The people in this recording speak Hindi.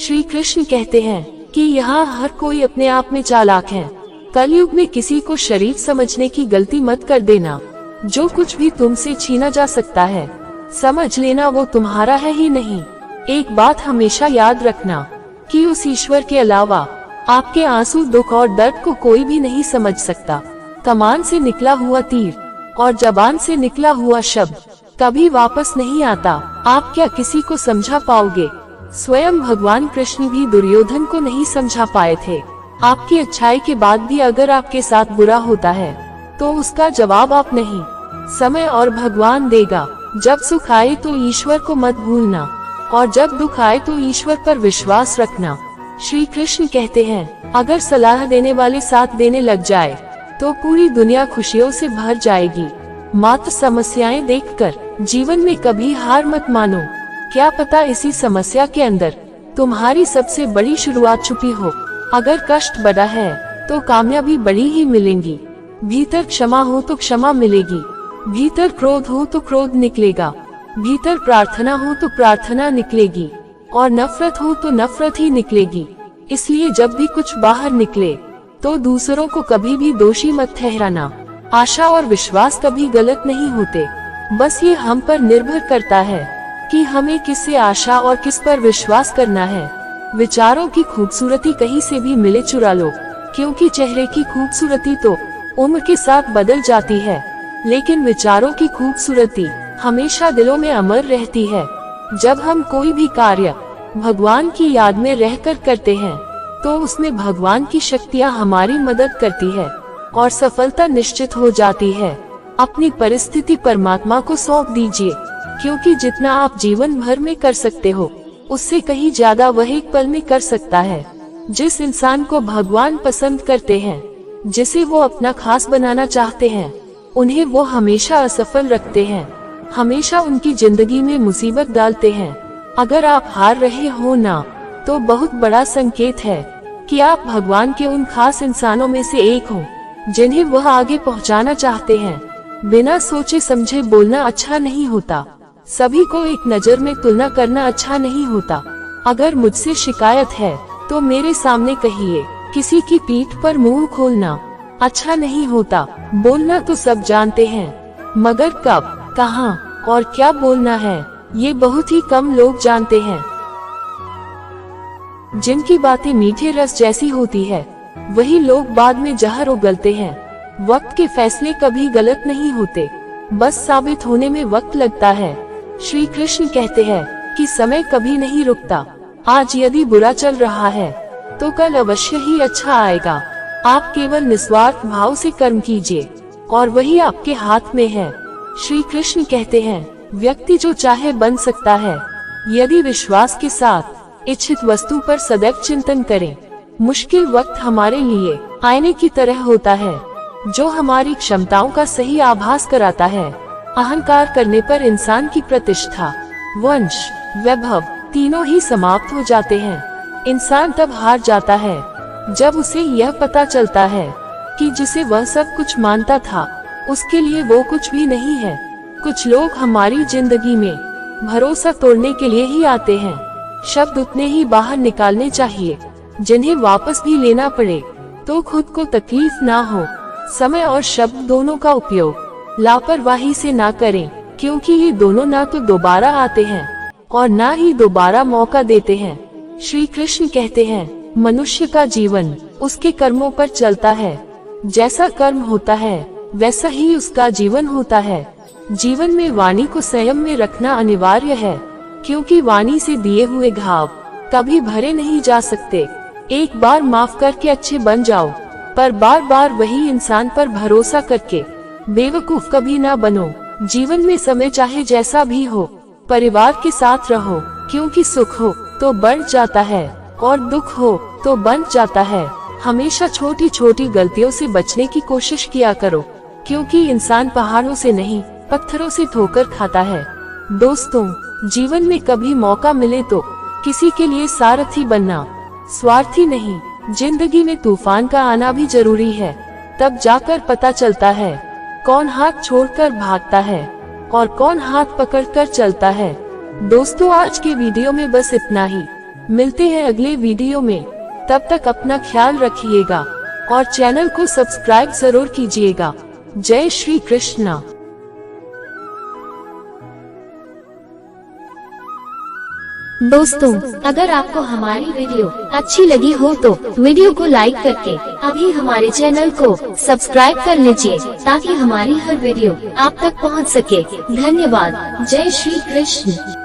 श्री कृष्ण कहते हैं कि यहाँ हर कोई अपने आप में चालाक है। कलयुग में किसी को शरीफ समझने की गलती मत कर देना। जो कुछ भी तुमसे छीना जा सकता है, समझ लेना वो तुम्हारा है ही नहीं। एक बात हमेशा याद रखना कि उस ईश्वर के अलावा आपके आंसू, दुख और दर्द को कोई भी नहीं समझ सकता। कमान से निकला हुआ तीर और जबान से निकला हुआ शब्द कभी वापस नहीं आता। आप क्या किसी को समझा पाओगे? स्वयं भगवान कृष्ण भी दुर्योधन को नहीं समझा पाए थे। आपकी अच्छाई के बाद भी अगर आपके साथ बुरा होता है तो उसका जवाब आप नहीं, समय और भगवान देगा। जब सुख आए तो ईश्वर को मत भूलना और जब दुख आए तो ईश्वर पर विश्वास रखना। श्री कृष्ण कहते हैं, अगर सलाह देने वाले साथ देने लग जाए तो पूरी दुनिया खुशियों से भर जाएगी। मात्र समस्याएं देखकर जीवन में कभी हार मत मानो। क्या पता इसी समस्या के अंदर तुम्हारी सबसे बड़ी शुरुआत छुपी हो। अगर कष्ट बड़ा है तो कामयाबी बड़ी ही मिलेंगी। भीतर क्षमा हो तो क्षमा मिलेगी, भीतर क्रोध हो तो क्रोध निकलेगा, भीतर प्रार्थना हो तो प्रार्थना निकलेगी और नफरत हो तो नफरत ही निकलेगी। इसलिए जब भी कुछ बाहर निकले तो दूसरों को कभी भी दोषी मत ठहराना। आशा और विश्वास कभी गलत नहीं होते। बस ये हम पर निर्भर करता है कि हमें किससे आशा और किस पर विश्वास करना है। विचारों की खूबसूरती कहीं से भी मिले चुरा लो, क्योंकि चेहरे की खूबसूरती तो उम्र के साथ बदल जाती है, लेकिन विचारों की खूबसूरती हमेशा दिलों में अमर रहती है। जब हम कोई भी कार्य भगवान की याद में रहकर करते हैं तो उसमें भगवान की शक्तियाँ हमारी मदद करती है और सफलता निश्चित हो जाती है। अपनी परिस्थिति परमात्मा को सौंप दीजिए, क्योंकि जितना आप जीवन भर में कर सकते हो उससे कहीं ज्यादा वह एक पल में कर सकता है। जिस इंसान को भगवान पसंद करते हैं, जिसे वो अपना खास बनाना चाहते हैं, उन्हें वो हमेशा असफल रखते हैं, हमेशा उनकी जिंदगी में मुसीबत डालते हैं। अगर आप हार रहे हो ना, तो बहुत बड़ा संकेत है कि आप भगवान के उन खास इंसानों में से एक हो जिन्हें वह आगे पहुंचाना चाहते हैं। बिना सोचे समझे बोलना अच्छा नहीं होता। सभी को एक नजर में तुलना करना अच्छा नहीं होता। अगर मुझसे शिकायत है तो मेरे सामने कहिए। किसी की पीठ पर मुंह खोलना अच्छा नहीं होता। बोलना तो सब जानते हैं, मगर कब, कहां और क्या बोलना है ये बहुत ही कम लोग जानते हैं। जिनकी बातें मीठे रस जैसी होती है वही लोग बाद में जहर उगलते हैं। वक्त के फैसले कभी गलत नहीं होते, बस साबित होने में वक्त लगता है। श्री कृष्ण कहते हैं कि समय कभी नहीं रुकता। आज यदि बुरा चल रहा है तो कल अवश्य ही अच्छा आएगा। आप केवल निस्वार्थ भाव से कर्म कीजिए और वही आपके हाथ में है। श्री कृष्ण कहते हैं, व्यक्ति जो चाहे बन सकता है यदि विश्वास के साथ इच्छित वस्तु पर सदैव चिंतन करें। मुश्किल वक्त हमारे लिए आईने की तरह होता है जो हमारी क्षमताओं का सही आभास कराता है। अहंकार करने पर इंसान की प्रतिष्ठा, वंश, वैभव तीनों ही समाप्त हो जाते हैं। इंसान तब हार जाता है जब उसे यह पता चलता है कि जिसे वह सब कुछ मानता था उसके लिए वो कुछ भी नहीं है। कुछ लोग हमारी जिंदगी में भरोसा तोड़ने के लिए ही आते हैं। शब्द उतने ही बाहर निकालने चाहिए जिन्हें वापस भी लेना पड़े तो खुद को तकलीफ ना हो। समय और शब्द दोनों का उपयोग लापरवाही से ना करें, क्योंकि ये दोनों ना तो दोबारा आते हैं और ना ही दोबारा मौका देते हैं। श्री कृष्ण कहते हैं, मनुष्य का जीवन उसके कर्मों पर चलता है। जैसा कर्म होता है वैसा ही उसका जीवन होता है। जीवन में वाणी को संयम में रखना अनिवार्य है, क्योंकि वाणी से दिए हुए घाव कभी भरे नहीं जा सकते। एक बार माफ करके अच्छे बन जाओ, पर बार बार वही इंसान पर भरोसा करके बेवकूफ कभी ना बनो। जीवन में समय चाहे जैसा भी हो, परिवार के साथ रहो, क्योंकि सुख हो तो बढ़ जाता है और दुख हो तो बन जाता है। हमेशा छोटी छोटी गलतियों से बचने की कोशिश किया करो, क्योंकि इंसान पहाड़ों से नहीं पत्थरों से ठोकर खाता है। दोस्तों, जीवन में कभी मौका मिले तो किसी के लिए सारथी बनना, स्वार्थी नहीं। जिंदगी में तूफान का आना भी जरूरी है, तब जाकर पता चलता है कौन हाथ छोड़कर भागता है और कौन हाथ पकड़कर चलता है। दोस्तों, आज के वीडियो में बस इतना ही। मिलते हैं अगले वीडियो में, तब तक अपना ख्याल रखिएगा और चैनल को सब्सक्राइब जरूर कीजिएगा। जय श्री कृष्ण। दोस्तों, अगर आपको हमारी वीडियो अच्छी लगी हो तो वीडियो को लाइक करके अभी हमारे चैनल को सब्सक्राइब कर लीजिए, ताकि हमारी हर वीडियो आप तक पहुंच सके। धन्यवाद। जय श्री कृष्ण।